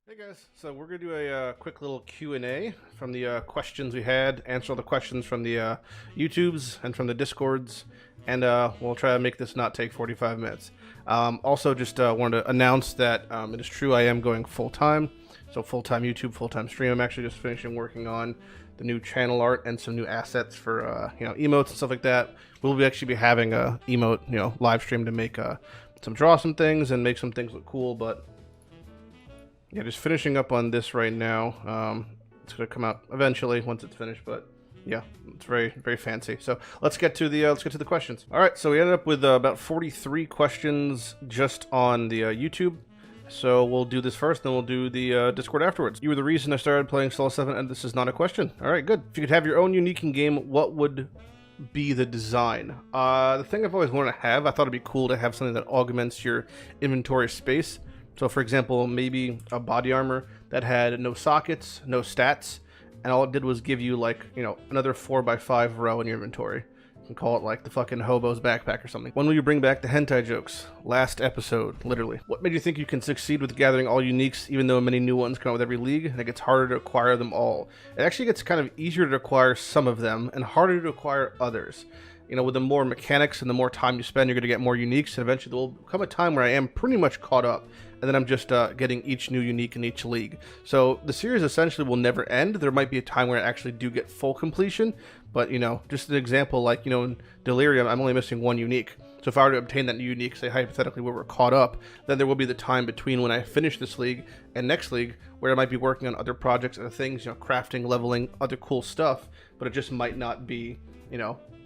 Hey guys, so we're going to do a quick little Q&A from the questions we had, answer all the questions from the YouTubes and from the Discords, and we'll try to make this not take 45 minutes. Also, just wanted to announce that it is true I am going full-time, so full-time YouTube, full-time stream. I'm actually just finishing working on the new channel art and some new assets for emotes and stuff like that. We'll actually be having a emote live stream to make draw some things and make some things look cool, but yeah, just finishing up on this right now. It's gonna come out eventually once it's finished, but yeah, it's very, very fancy. So let's get to the questions. All right, so we ended up with about 43 questions just on the YouTube. So we'll do this first, then we'll do the Discord afterwards. You were the reason I started playing Solo 7, and this is not a question. All right, good. If you could have your own unique in-game, what would be the design? The thing I've always wanted to have, I thought it'd be cool to have something that augments your inventory space. So for example, maybe a body armor that had no sockets, no stats, and all it did was give you like, another 4x5 row in your inventory. You can call it like the fucking hobo's backpack or something. When will you bring back the hentai jokes? Last episode, literally. What made you think you can succeed with gathering all uniques even though many new ones come out with every league and it gets harder to acquire them all? It actually gets kind of easier to acquire some of them and harder to acquire others. With the more mechanics and the more time you spend, you're going to get more uniques, and eventually there will come a time where I am pretty much caught up, and then I'm just getting each new unique in each league. So the series essentially will never end. There might be a time where I actually do get full completion, but, just an example, like, in Delirium, I'm only missing one unique. So if I were to obtain that new unique, say hypothetically where we're caught up, then there will be the time between when I finish this league and next league where I might be working on other projects, other things, crafting, leveling, other cool stuff, but it just might not be,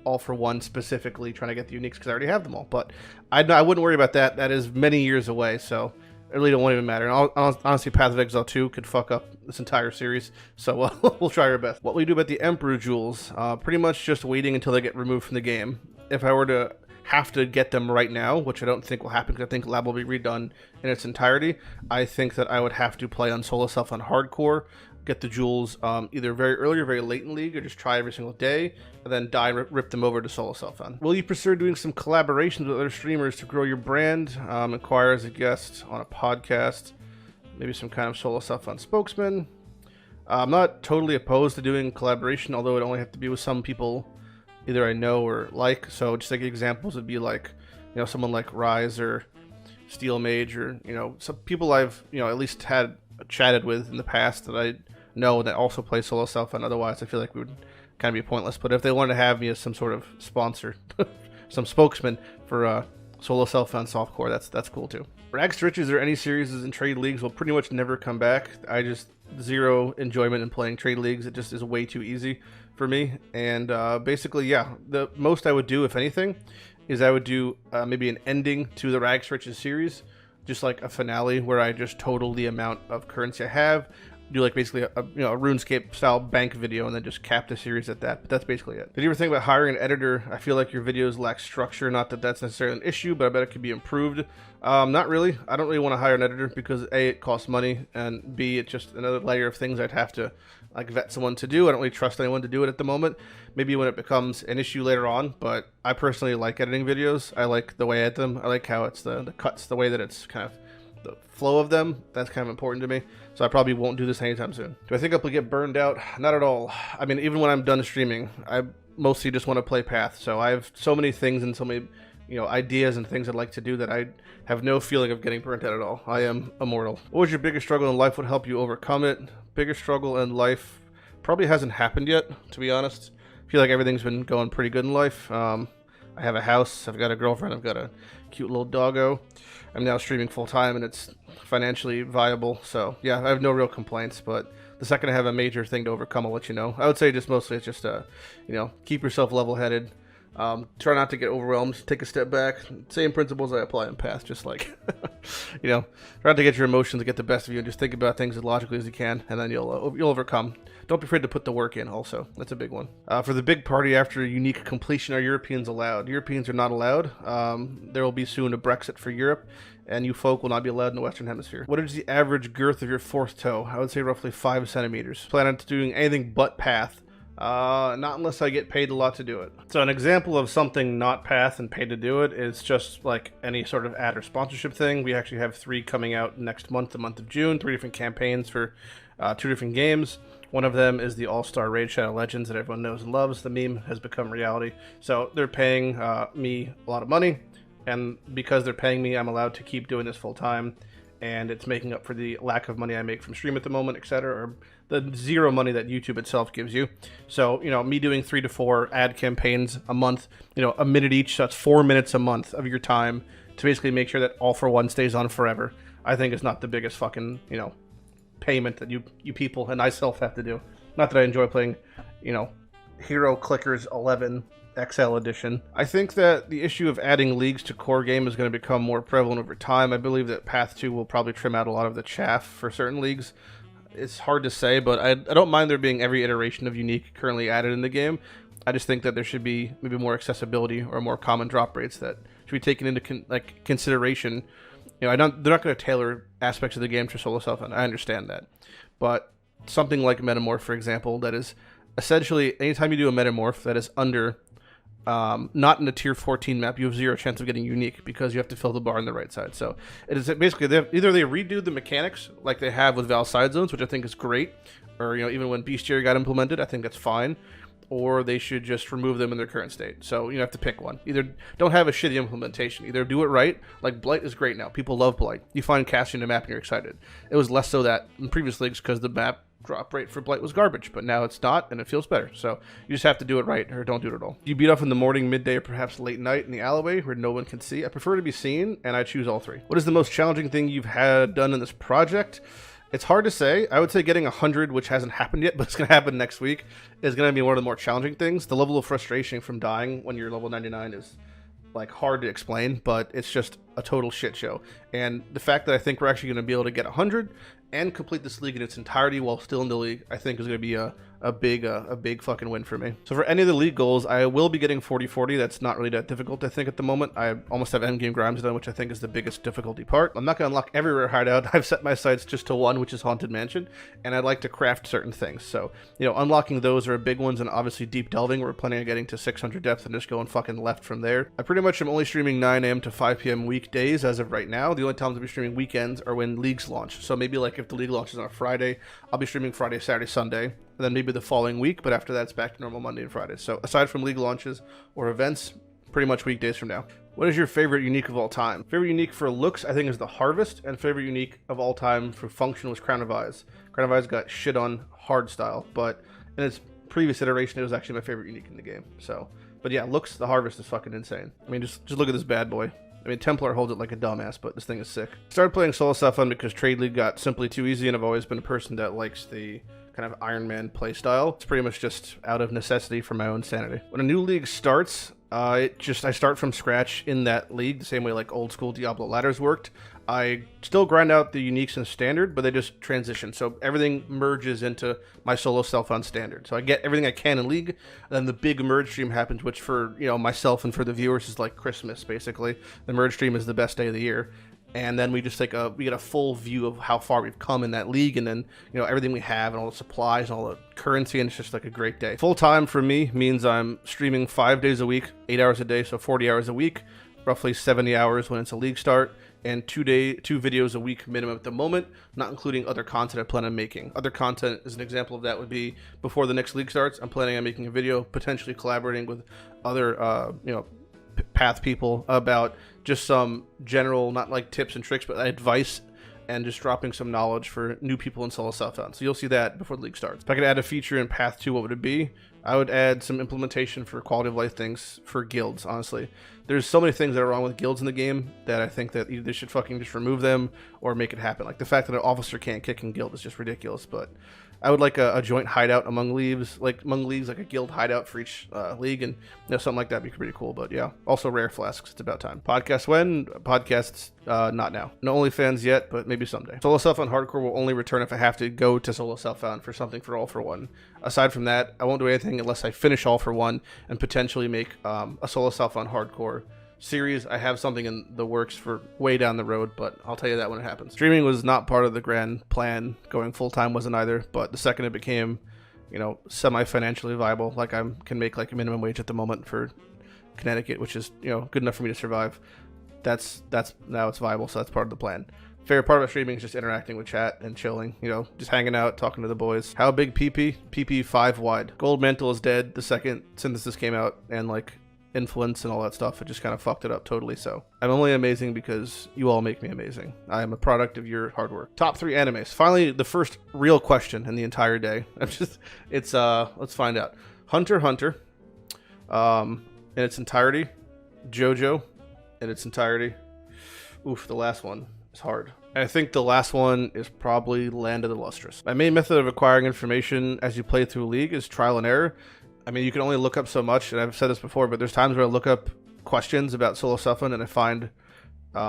all for one specifically trying to get the uniques because I already have them all. But I wouldn't worry about that. That is many years away, so it really won't even matter. And honestly, Path of Exile 2 could fuck up this entire series, so we'll try our best. What will you do about the Emperor Jewels? Pretty much just waiting until they get removed from the game. If I were to have to get them right now, which I don't think will happen because I think Lab will be redone in its entirety, I think that I would have to play on solo self on hardcore, get the jewels either very early or very late in League, or just try every single day, and then die and rip them over to solo self on. Will you pursue doing some collaborations with other streamers to grow your brand? Inquire as a guest on a podcast, maybe some kind of solo self on spokesman. I'm not totally opposed to doing collaboration, although it only have to be with some people either I know or like. So just like examples would be like, someone like Rise or Steel Mage, or some people I've at least had chatted with in the past that I know that also play solo self, and otherwise I feel like we would kind of be pointless. But if they wanted to have me as some sort of sponsor, some spokesman for solo self on softcore, that's cool too. Rags to Riches or any series in trade leagues will pretty much never come back. I just zero enjoyment in playing trade leagues. It just is way too easy for me. And basically, yeah, the most I would do, if anything, is I would do maybe an ending to the Rags to Riches series, just like a finale where I just total the amount of currency I have, do like basically a RuneScape style bank video, and then just cap the series at that. But that's basically it. Did you ever think about hiring an editor? I feel like your videos lack structure. Not that that's necessarily an issue, but I bet it could be improved. Not really. I don't really want to hire an editor because A, it costs money, and B, it's just another layer of things I'd have to like vet someone to do. I don't really trust anyone to do it at the moment. Maybe when it becomes an issue later on, but I personally like editing videos. I like the way I edit them. I like how it's the cuts, the way that it's kind of the flow of them. That's kind of important to me. So I probably won't do this anytime soon. Do I think I'll get burned out? Not at all. I mean, even when I'm done streaming, I mostly just want to play Path. So I have so many things and so many ideas and things I'd like to do that I have no feeling of getting burnt out at all. I am immortal. What was your biggest struggle in life? What helped you overcome it? Biggest struggle in life probably hasn't happened yet, to be honest. I feel like everything's been going pretty good in life. I have a house, I've got a girlfriend, I've got a cute little doggo. I'm now streaming full time and it's financially viable. So yeah, I have no real complaints, but the second I have a major thing to overcome, I'll let you know. I would say just mostly it's just keep yourself level-headed. Try not to get overwhelmed. Take a step back. Same principles I apply in Path. Just like, try not to get your emotions to get the best of you, and just think about things as logically as you can, and then you'll overcome. Don't be afraid to put the work in. Also, that's a big one. For the big party after unique completion, are Europeans allowed? Europeans are not allowed. There will be soon a Brexit for Europe, and you folk will not be allowed in the Western Hemisphere. What is the average girth of your fourth toe? I would say roughly 5 centimeters. Plan on doing anything but Path Not unless I get paid a lot to do it. So an example of something not Path and paid to do it is just like any sort of ad or sponsorship thing. We actually have 3 coming out next month, the month of June, 3 different campaigns for 2 different games. One of them is the All-Star Raid Shadow Legends that everyone knows and loves. The meme has become reality. So they're paying me a lot of money, and because they're paying me, I'm allowed to keep doing this full time, and it's making up for the lack of money I make from stream at the moment, etc., or the zero money that YouTube itself gives you. So, me doing 3 to 4 ad campaigns a month, a minute each, so that's 4 minutes a month of your time to basically make sure that All for One stays on forever, I think is not the biggest fucking, payment that you people and I self have to do. Not that I enjoy playing, Hero Clickers 11 XL edition. I think that the issue of adding leagues to core game is going to become more prevalent over time. I believe that Path 2 will probably trim out a lot of the chaff for certain leagues. It's hard to say, but I don't mind there being every iteration of Unique currently added in the game. I just think that there should be maybe more accessibility or more common drop rates that should be taken into consideration. They're not going to tailor aspects of the game to solo self, and I understand that. But something like Metamorph, for example, that is essentially anytime you do a Metamorph that is under, not in a tier 14 map, you have 0 chance of getting Unique because you have to fill the bar on the right side. So it is basically either they redo the mechanics like they have with Val Side Zones, which I think is great, or even when Bestiary got implemented, I think that's fine. Or they should just remove them in their current state. So you have to pick one. Either don't have a shitty implementation. Either do it right. Like Blight is great now. People love Blight. You find casting a map and you're excited. It was less so that in previous leagues because the map drop rate for Blight was garbage, but now it's not and it feels better. So you just have to do it right or don't do it at all. You beat off in the morning, midday, or perhaps late night in the alleyway where no one can see. I prefer to be seen, and I choose all 3. What is the most challenging thing you've had done in this project? It's hard to say. I would say getting 100, which hasn't happened yet, but it's going to happen next week, is going to be one of the more challenging things. The level of frustration from dying when you're level 99 is hard to explain, but it's just a total shit show. And the fact that I think we're actually going to be able to get 100 and complete this league in its entirety while still in the league, I think is going to be a big fucking win for me. So for any of the league goals, I will be getting 40-40. That's not really that difficult, I think, at the moment. I almost have endgame grinds done, which I think is the biggest difficulty part. I'm not going to unlock every rare hideout. I've set my sights just to 1, which is Haunted Mansion, and I'd like to craft certain things. So, unlocking those are big ones, and obviously deep delving. We're planning on getting to 600 depth and just going fucking left from there. I pretty much am only streaming 9 a.m. to 5 p.m. weekdays as of right now. The only times I'll be streaming weekends are when leagues launch. So maybe if the league launches on a Friday, I'll be streaming Friday, Saturday, Sunday, and then maybe the following week, but after that it's back to normal Monday and Friday. So aside from league launches or events, pretty much weekdays from now. What is your favorite Unique of all time? Favorite Unique for looks, I think, is the Harvest, and favorite Unique of all time for function was Crown of Eyes. Crown of Eyes got shit on hard style, but in its previous iteration, it was actually my favorite Unique in the game. So, but yeah, looks, the Harvest is fucking insane. I mean, just look at this bad boy. I mean, Templar holds it like a dumbass, but this thing is sick. Started playing solo stuff on because Trade League got simply too easy, and I've always been a person that likes the kind of Iron Man play style. It's pretty much just out of necessity for my own sanity. When a new league starts, I start from scratch in that league, the same way like old school Diablo ladders worked. I still grind out the uniques in standard, but they just transition. So everything merges into my solo self on standard. So I get everything I can in league, and then the big merge stream happens, which for myself and for the viewers is like Christmas basically. The merge stream is the best day of the year. And then we just get a full view of how far we've come in that league, and then everything we have and all the supplies and all the currency, and it's just like a great day. Full time for me means I'm streaming 5 days a week, 8 hours a day, so 40 hours a week, roughly 70 hours when it's a league start, and 2 videos a week minimum at the moment, not including other content I plan on making. Other content, as an example of that, would be before the next league starts, I'm planning on making a video, potentially collaborating with other Path people about just some general, not like tips and tricks, but advice, and just dropping some knowledge for new people in solo self-found. So you'll see that before the league starts. If I could add a feature in Path 2, what would it be? I would add some implementation for quality of life things for guilds, honestly. There's so many things that are wrong with guilds in the game that I think that either they should fucking just remove them or make it happen. Like the fact that an officer can't kick in guild is just ridiculous, but I would like a joint hideout among leagues, like a guild hideout for each league, and something like that would be pretty cool. But yeah, also rare flasks. It's about time. Podcast when? Podcasts not now. No OnlyFans yet, but maybe someday. Solo Self-Found Hardcore will only return if I have to go to Solo Self-Found for something for All for One. Aside from that, I won't do anything unless I finish All for One and potentially make a Solo Self-Found Hardcore series. I have something in the works for way down the road, but I'll tell you that when it happens. Streaming was not part of the grand plan. Going full-time wasn't either, but the second it became you know, semi-financially viable. Like I can make like a minimum wage at the moment for Connecticut, which is, you know, good enough for me to survive. That's now it's viable, so that's part of the plan. Favorite part of streaming is just interacting with chat and chilling, you know, just hanging out, talking to the boys. How big PP? PP 5 wide. Gold Mantle is dead the second Synthesis came out, and like influence and all that stuff, it just kind of fucked it up totally. So I'm only amazing because you all make me amazing. I am a product of your hard work. Top 3 animes. Finally, the first real question in the entire day. Let's find out. Hunter x Hunter, in its entirety. JoJo in its entirety. Oof, the last one is hard. I think the last one is probably Land of the Lustrous. My main method of acquiring information as you play through League is trial and error. I mean, you can only look up so much, and I've said this before, but there's times where I look up questions about solo self-found and I find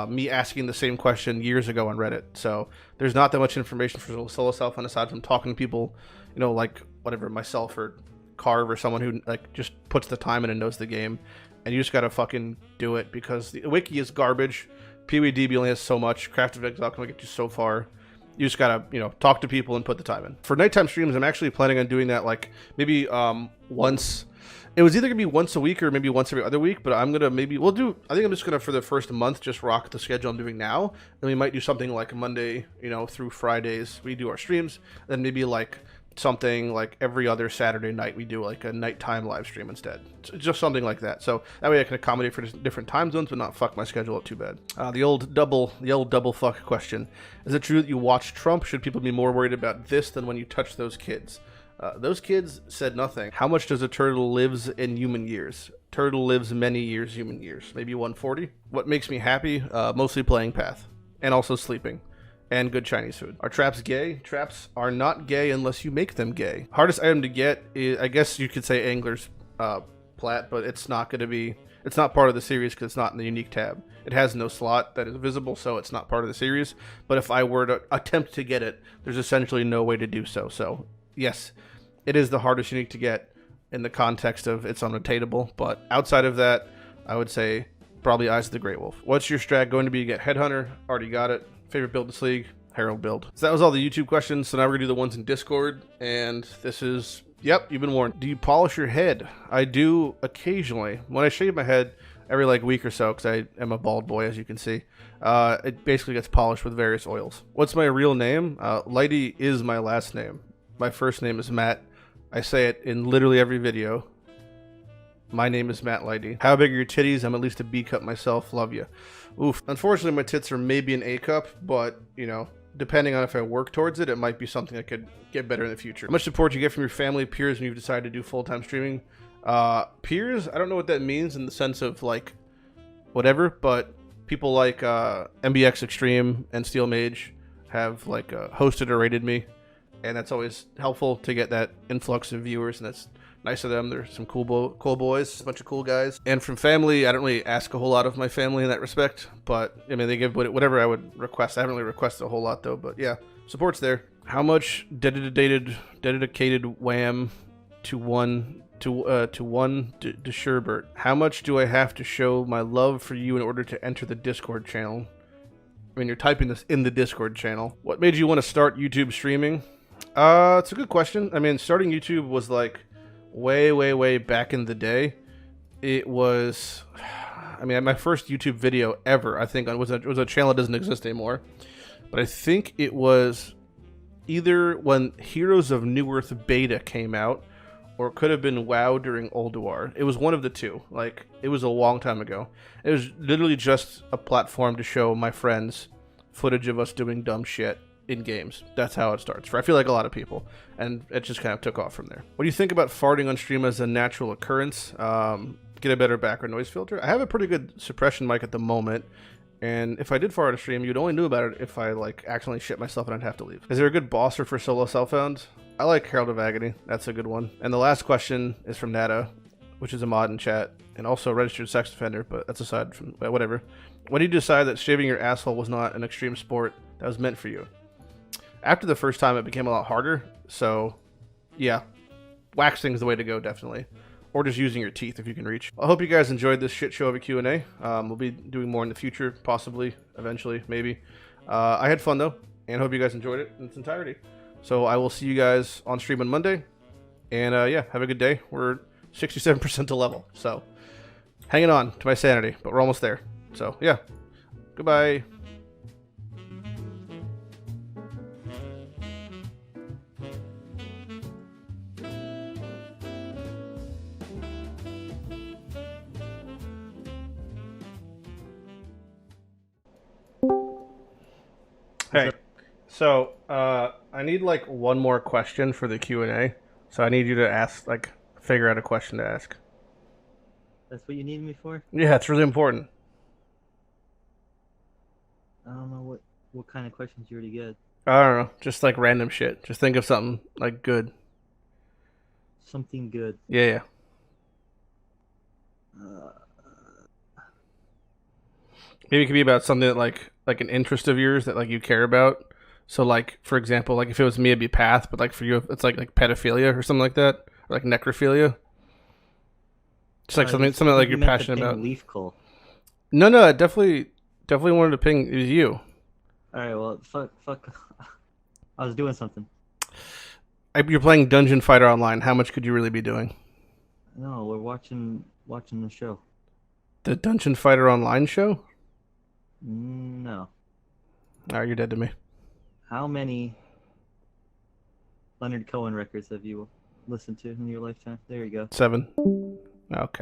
me asking the same question years ago on Reddit. So there's not that much information for solo self-found aside from talking to people, you know, like whatever, myself or Carve or someone who like just puts the time in and knows the game. And you just gotta fucking do it because the wiki is garbage. PWDB only has so much. Craft of Exile can only get you so far. You just gotta, you know, talk to people and put the time in. For nighttime streams, I'm actually planning on doing that like maybe once. It was either gonna be once a week or maybe once every other week, but I'm gonna we'll do. I think I'm just gonna for the first month just rock the schedule I'm doing now, and we might do something like Monday, you know, through Fridays we do our streams, then maybe like something like every other Saturday night we do like a nighttime live stream instead. Just something like that. So that way I can accommodate for different time zones but not fuck my schedule up too bad. The old double fuck question. Is it true that you watch Trump? Should people be more worried about this than when you touch those kids? Those kids said nothing. How much does a turtle lives in human years? Turtle lives many years, human years. Maybe 140. What makes me happy? Mostly playing Path. And also sleeping. And good Chinese food. Are traps gay? Traps are not gay unless you make them gay. Hardest item to get is, I guess you could say Angler's Plat, but it's not going to be, it's not part of the series because it's not in the unique tab. It has no slot that is visible, so it's not part of the series. But if I were to attempt to get it, there's essentially no way to do so. So yes, it is the hardest unique to get in the context of it's unattainable. But outside of that, I would say probably Eyes of the Great Wolf. What's your strat going to be? Get Headhunter. Already got it. Favorite build this league? Herald build. So that was all the YouTube questions. So now we're gonna do the ones in Discord. And this is, yep, you've been warned. Do you polish your head? I do occasionally. When I shave my head every like week or so, because I am a bald boy, as you can see, it basically gets polished with various oils. What's my real name? Lighty is my last name. My first name is Matt. I say it in literally every video. My name is Matt Lighty. How big are your titties? I'm at least a B cup myself. Love you. Oof. Unfortunately, my tits are maybe an A cup, but, you know, depending on if I work towards it, it might be something that could get better in the future. How much support you get from your family, peers, when you've decided to do full-time streaming? Peers, I don't know what that means in the sense of, like, whatever, but people like MBX Extreme and Steel Mage have, like, hosted or rated me, and that's always helpful to get that influx of viewers, and that's nice of them. They're some cool boys, a bunch of cool guys. And from family, I don't really ask a whole lot of my family in that respect, but I mean, they give whatever I would request. I haven't really requested a whole lot though, but yeah, support's there. How much dedicated wham to one to Sherbert? How much do I have to show my love for you in order to enter the Discord channel? I mean, you're typing this in the Discord channel. What made you want to start YouTube streaming? It's a good question. I mean, starting YouTube was like way back in the day. It was, I mean, my first YouTube video ever, I think, was a channel that doesn't exist anymore. But I think it was either when Heroes of New Earth beta came out, or it could have been WoW during Ulduar. It was one of the two. Like, it was a long time ago. It was literally just a platform to show my friends footage of us doing dumb shit in games. That's how it starts for I feel like a lot of people, and it just kind of took off from there. What do you think about farting on stream as a natural occurrence? Get a better background noise filter. I have a pretty good suppression mic at the moment, and if I did fart on stream, you'd only know about it if I like accidentally shit myself and I'd have to leave. Is there a good bosser for solo self-found? I like Herald of Agony. That's a good one. And the last question is from Nata, which is a mod in chat and also a registered sex offender, but that's aside from whatever. When did you decide that shaving your asshole was not an extreme sport that was meant for you? After the first time, it became a lot harder, so yeah, waxing is the way to go, definitely. Or just using your teeth if you can reach. I hope you guys enjoyed this shit show of a Q&A. We'll be doing more in the future, possibly, eventually, maybe. I had fun, though, and hope you guys enjoyed it in its entirety. So I will see you guys on stream on Monday. And yeah, have a good day. We're 67% to level, so hanging on to my sanity, but we're almost there. So yeah, goodbye. Hey, so I need like one more question for the Q&A. So I need you to ask, like, figure out a question to ask. That's what you need me for? Yeah, it's really important. I don't know what kind of questions you already get. I don't know, just like random shit. Just think of something like good. Something good. Yeah, yeah. Uh, Maybe it could be about something that like an interest of yours that like you care about. So like for example, like if it was me, it'd be path, but like for you, it's like pedophilia or something like that, or like necrophilia. Just like I something like think you you're meant to passionate about. ping Leaf Call. No, no, I definitely wanted to ping. It was you. All right, well, fuck. I was doing something. You're playing Dungeon Fighter Online. How much could you really be doing? No, we're watching the show. The Dungeon Fighter Online show? No. Oh, you're dead to me. How many Leonard Cohen records have you listened to in your lifetime? There you go. 7. Okay.